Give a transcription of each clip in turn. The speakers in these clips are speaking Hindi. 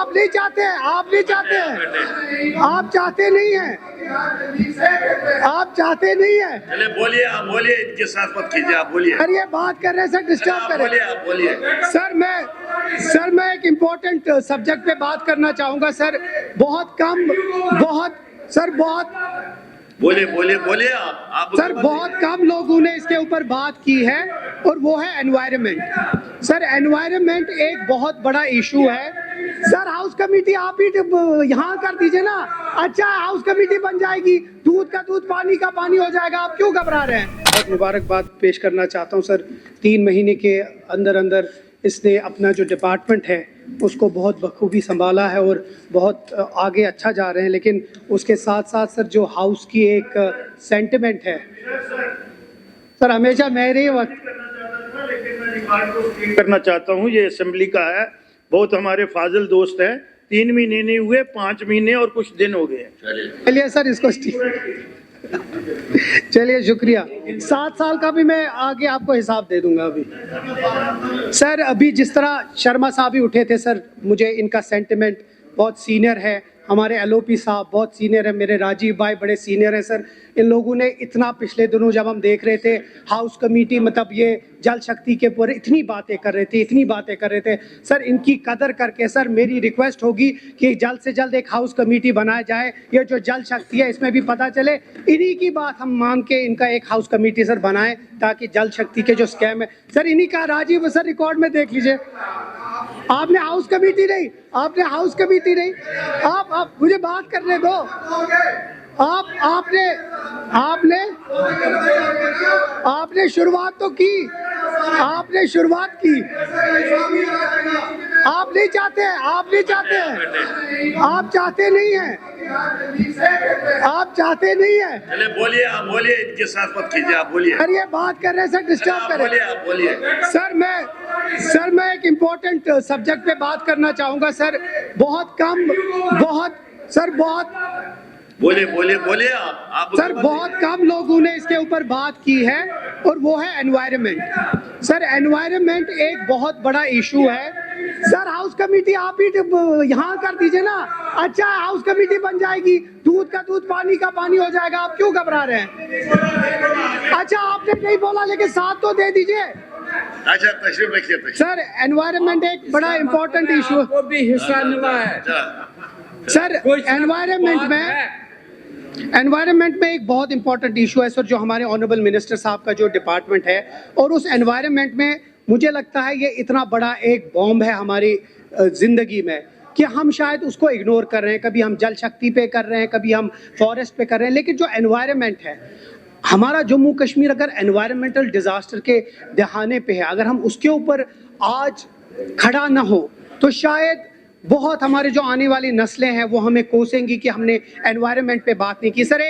आप नहीं चाहते, आप नहीं चाहते हैं, आप चाहते नहीं हैं, आप चाहते नहीं हैं। चले बोलिए, आप बोलिए, इनके साथ मत कीजिए, आप बोलिए। सर ये बात कर रहे हैं सर, डिस्टर्ब कर रहे हैं। आप बोलिए। सर मैं एक इम्पोर्टेंट सब्जेक्ट पे बात करना चाहूंगा सर। बहुत बोलिए बोलिए बोलिए आप सर बहुत कम लोगों ने इसके ऊपर बात की है और वो है एनवायरनमेंट। सर एनवायरनमेंट एक बहुत बड़ा इशू है सर। हाउस कमेटी आप ही यहाँ कर दीजिए ना, अच्छा हाउस कमेटी बन जाएगी, दूध का दूध पानी का पानी हो जाएगा, आप क्यों घबरा रहे हैं। बहुत मुबारकबाद पेश करना चाहता हूँ सर। 3 महीने के अंदर अंदर इसने अपना जो डिपार्टमेंट है उसको बहुत बखूबी संभाला है और बहुत आगे अच्छा जा रहे हैं। लेकिन उसके साथ साथ सर जो हाउस की एक सेंटिमेंट है सर, हमेशा मेरे वक्त करना चाहता हूँ, ये असेंबली का है, बहुत हमारे फाजिल दोस्त हैं। 3 महीने नहीं हुए, 5 महीने और कुछ दिन हो गए। चलिए सर इसको चलिए शुक्रिया। 7 साल का भी मैं आगे आपको हिसाब दे दूंगा। अभी सर अभी जिस तरह शर्मा साहब ही उठे थे सर, मुझे इनका सेंटिमेंट बहुत सीनियर है। हमारे एलओपी साहब बहुत सीनियर है, मेरे राजीव भाई बड़े सीनियर हैं सर। इन लोगों ने इतना पिछले दिनों जब हम देख रहे थे हाउस कमेटी, मतलब ये जल शक्ति के ऊपर इतनी बातें कर रहे थे सर, इनकी कदर करके सर मेरी रिक्वेस्ट होगी कि जल्द से जल्द एक हाउस कमेटी बनाया जाए। ये जो जल शक्ति है इसमें भी पता चले, इन्हीं की बात हम मान के इनका एक हाउस कमेटी सर बनाएं ताकि जल शक्ति के जो स्कैम है सर इन्हीं का। राजीव सर रिकॉर्ड में देख लीजिए, आपने हाउस कमेटी नहीं, आप मुझे बात करने दो। आपने शुरुआत तो की, आप नहीं चाहते हैं, आप चाहते नहीं हैं, चले बोलिए, आप बोलिए, इनके साथ मत कीजिए, आप बोलिए। सर ये बात कर रहे हैं सर, डिस्टर्ब कर रहे हैं। आप बोलिए। सर मैं एक इम्पोर्टेंट सब्जेक्ट पे बात करना चाहूंगा सर। बोलिए आप सर बहुत कम लोगों ने इसके ऊपर बात की है और वो है एनवायरनमेंट। सर एनवायरनमेंट एक बहुत बड़ा इशू है सर। हाउस कमेटी आप ही यहाँ कर दीजिए ना, अच्छा हाउस कमेटी बन जाएगी, दूध का दूध पानी का पानी हो जाएगा, आप क्यों घबरा रहे हैं। अच्छा आपने नहीं बोला लेकिन साथ तो दे दीजिए। अच्छा तशरीफ रखिए। सर एनवायरनमेंट एक बड़ा इम्पोर्टेंट इशू है, वो भी हिस्सा मिला है सर। एनवायरनमेंट में एक बहुत इंपॉर्टेंट इशू है सर, जो हमारे ऑनरेबल मिनिस्टर साहब का जो डिपार्टमेंट है, और उस एनवायरनमेंट में मुझे लगता है ये इतना बड़ा एक बॉम्ब है हमारी जिंदगी में कि हम शायद उसको इग्नोर कर रहे हैं। कभी हम जल शक्ति पे कर रहे हैं, कभी हम फॉरेस्ट पे कर रहे हैं, लेकिन जो एनवायरनमेंट है हमारा जम्मू कश्मीर अगर एनवायरनमेंटल डिजास्टर के दहाने पे है, अगर हम उसके ऊपर आज खड़ा ना हो तो शायद बहुत हमारे जो आने वाली नस्लें हैं वो हमें कोसेंगी कि हमने एनवायरनमेंट पे बात नहीं की। सर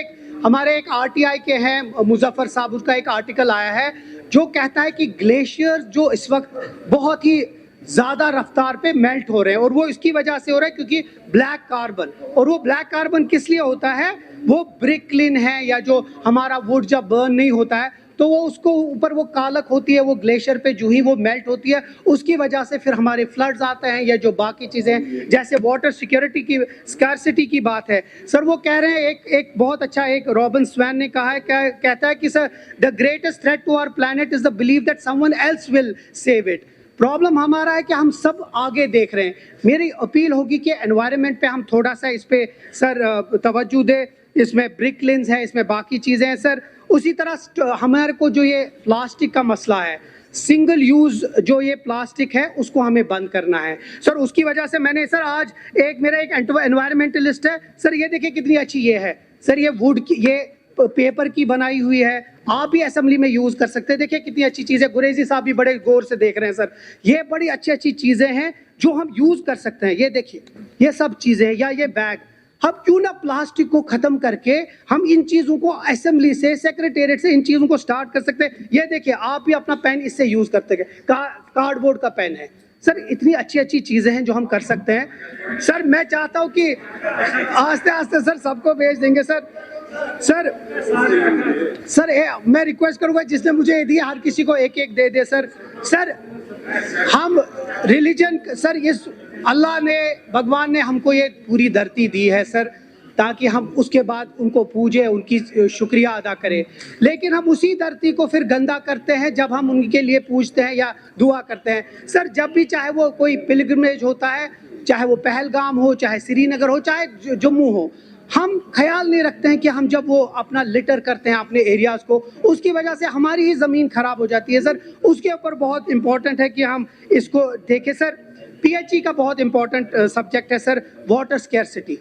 हमारे एक आरटीआई के हैं मुजफ्फर साहब, उसका एक आर्टिकल आया है जो कहता है कि ग्लेशियर जो इस वक्त बहुत ही ज़्यादा रफ्तार पे मेल्ट हो रहे हैं, और वो इसकी वजह से हो रहा है क्योंकि ब्लैक कार्बन, और वो ब्लैक कार्बन किस लिए होता है, वो ब्रिकलिन है या जो हमारा वुड जब बर्न नहीं होता है तो वो उसको ऊपर वो कालक होती है, वो ग्लेशियर पे जो ही वो मेल्ट होती है, उसकी वजह से फिर हमारे फ्लड्स आते हैं या जो बाकी चीज़ें जैसे वाटर सिक्योरिटी की स्कार्सिटी की बात है। सर वो कह रहे हैं एक बहुत अच्छा एक रॉबिन स्वैन ने कहा है, कहता है कि sir the greatest threat to our planet is the believe that someone else will save it. Problem हमारा है कि हम सब आगे देख रहे हैं। मेरी अपील होगी कि एनवायरनमेंट पे हम थोड़ा सा इस पे सर तवज्जो दें। इसमें ब्रिकलिन्स है, इसमें बाकी चीज़ें हैं सर। उसी तरह हमारे को जो ये प्लास्टिक का मसला है, सिंगल यूज़ जो ये प्लास्टिक है उसको हमें बंद करना है सर। उसकी वजह से मैंने सर आज मेरा एक एनवायरमेंटलिस्ट है सर, ये देखिए कितनी अच्छी ये है सर, ये वुड की, ये पेपर की बनाई हुई है, आप भी असेंबली में यूज़ कर सकते हैं। देखिए कितनी अच्छी चीज़ है, गुरेजी साहब भी बड़े गौर से देख रहे हैं सर। ये बड़ी अच्छी चीज़ें हैं जो हम यूज़ कर सकते हैं। ये देखिए ये सब चीज़ें हैं, या ये बैग, हम क्यों ना प्लास्टिक को खत्म करके हम इन चीज़ों को असेंबली से, सेक्रेटेरिएट से इन चीज़ों को स्टार्ट कर सकते हैं। ये देखिए आप भी अपना पेन इससे यूज़ करते हैं, कार्डबोर्ड का पेन है सर। इतनी अच्छी चीज़ें हैं जो हम कर सकते हैं सर। मैं चाहता हूँ कि आस्ते आस्ते सर सबको भेज देंगे सर। मैं रिक्वेस्ट करूँगा जिसने मुझे ये दिया हर किसी को एक दे दे सर। हम रिलीजन सर, इस अल्लाह ने, भगवान ने हमको ये पूरी धरती दी है सर, ताकि हम उसके बाद उनको पूजे, उनकी शुक्रिया अदा करें। लेकिन हम उसी धरती को फिर गंदा करते हैं जब हम उनके लिए पूजते हैं या दुआ करते हैं। सर जब भी चाहे वो कोई पिलग्रिमेज होता है, चाहे वो पहलगाम हो, चाहे श्रीनगर हो, चाहे जम्मू हो, हम ख्याल नहीं रखते हैं कि हम जब वो अपना लिटर करते हैं अपने एरियाज़ को, उसकी वजह से हमारी ही ज़मीन ख़राब हो जाती है सर। उसके ऊपर बहुत इम्पोर्टेंट है कि हम इसको देखें सर। पीएचई का बहुत इम्पोर्टेंट सब्जेक्ट है सर, वाटर स्कैर्सिटी।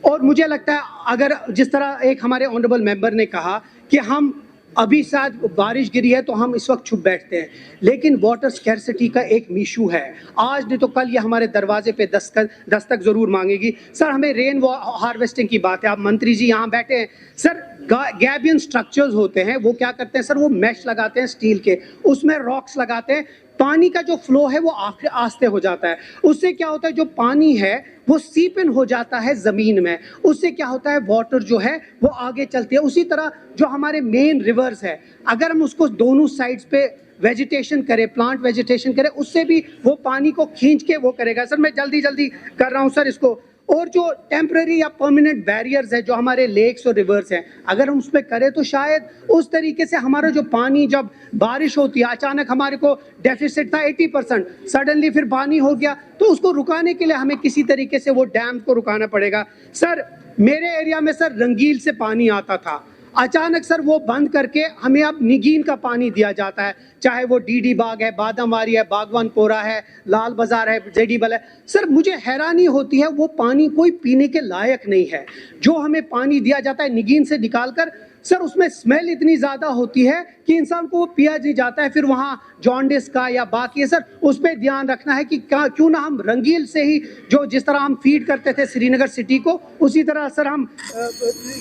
और मुझे लगता है अगर जिस तरह एक हमारे ऑनरेबल मेंबर ने कहा कि हम अभी शायद बारिश गिरी है तो हम इस वक्त छुप बैठते हैं, लेकिन वाटर स्कैर्सिटी का एक इशू है। आज नहीं तो कल ये हमारे दरवाजे पे दस्तक ज़रूर मांगेगी। सर हमें रेन हार्वेस्टिंग की बात है, आप मंत्री जी यहाँ बैठे हैं सर। गैबियन स्ट्रक्चर्स होते हैं, वो क्या करते हैं सर, वो मैश लगाते हैं स्टील के, उसमें रॉक्स लगाते हैं, पानी का जो फ्लो है वो आस्ते हो जाता है। उससे क्या होता है, जो पानी है वो सीप इन हो जाता है ज़मीन में, उससे क्या होता है, वाटर जो है वो आगे चलती है। उसी तरह जो हमारे मेन रिवर्स है, अगर हम उसको दोनों साइड्स पे वेजिटेशन करें, प्लांट वेजिटेशन करें, उससे भी वो पानी को खींच के वो करेगा। सर मैं जल्दी कर रहा हूँ सर इसको। और जो टेम्पररी या परमानेंट बैरियर्स है जो हमारे लेक्स और रिवर्स हैं, अगर हम उस पर करें तो शायद उस तरीके से हमारा जो पानी, जब बारिश होती है अचानक हमारे को डेफिसिट था 80%, सडनली फिर पानी हो गया, तो उसको रुकाने के लिए हमें किसी तरीके से वो डैम को रुकाना पड़ेगा। सर मेरे एरिया में सर रंगील से पानी आता था, अचानक सर वो बंद करके हमें अब निगीन का पानी दिया जाता है, चाहे वो डीडी बाग है, बादामवारी है, बागवानपोरा है, लाल बाजार है, जेडीबल है। सर मुझे हैरानी होती है, वो पानी कोई पीने के लायक नहीं है जो हमें पानी दिया जाता है निगीन से निकालकर। सर उसमें स्मेल इतनी ज़्यादा होती है कि इंसान को वो पिया नहीं जाता है, फिर वहाँ जॉन्डिस का या बाकी है। सर उस पर ध्यान रखना है कि क्यों ना हम रंगील से ही, जो जिस तरह हम फीड करते थे श्रीनगर सिटी को, उसी तरह सर हम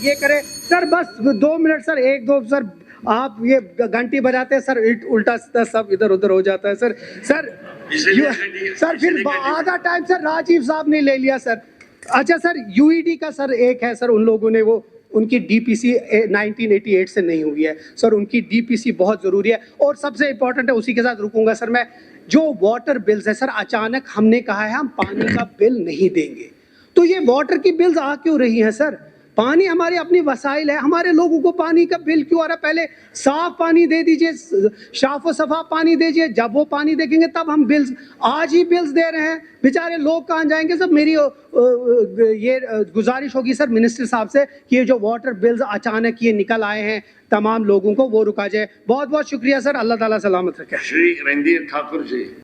ये करें। सर बस 2 मिनट सर, 1-2 सर, आप ये घंटी बजाते हैं सर, उल्टा सीधा सब इधर उधर हो जाता है सर। सर फिर आधा टाइम सर राजीव साहब ने ले लिया सर। अच्छा सर यूईडी का सर एक है सर, उन लोगों ने वो उनकी डीपीसी 1988 से नहीं हुई है सर, उनकी डीपीसी बहुत ज़रूरी है। और सबसे इम्पोर्टेंट है, उसी के साथ रुकूंगा सर मैं, जो वाटर बिल्स है सर, अचानक हमने कहा है हम पानी का बिल नहीं देंगे, तो ये वाटर की बिल्स आ क्यों रही हैं सर? पानी हमारी अपनी वसाइल है, हमारे लोगों को पानी का बिल क्यों आ रहा है? पहले साफ पानी दे दीजिए, साफ व सफा पानी दीजिए, जब वो पानी देखेंगे तब हम बिल्स। आज ही बिल्स दे रहे हैं, बेचारे लोग कहाँ जाएंगे? सर मेरी ये गुजारिश होगी सर मिनिस्टर साहब से कि ये जो वाटर बिल्स अचानक ये निकल आए हैं तमाम लोगों को, वो रुका जाए। बहुत बहुत शुक्रिया सर, अल्लाह ताला सलामत रखे। श्री रणधीर ठाकुर जी।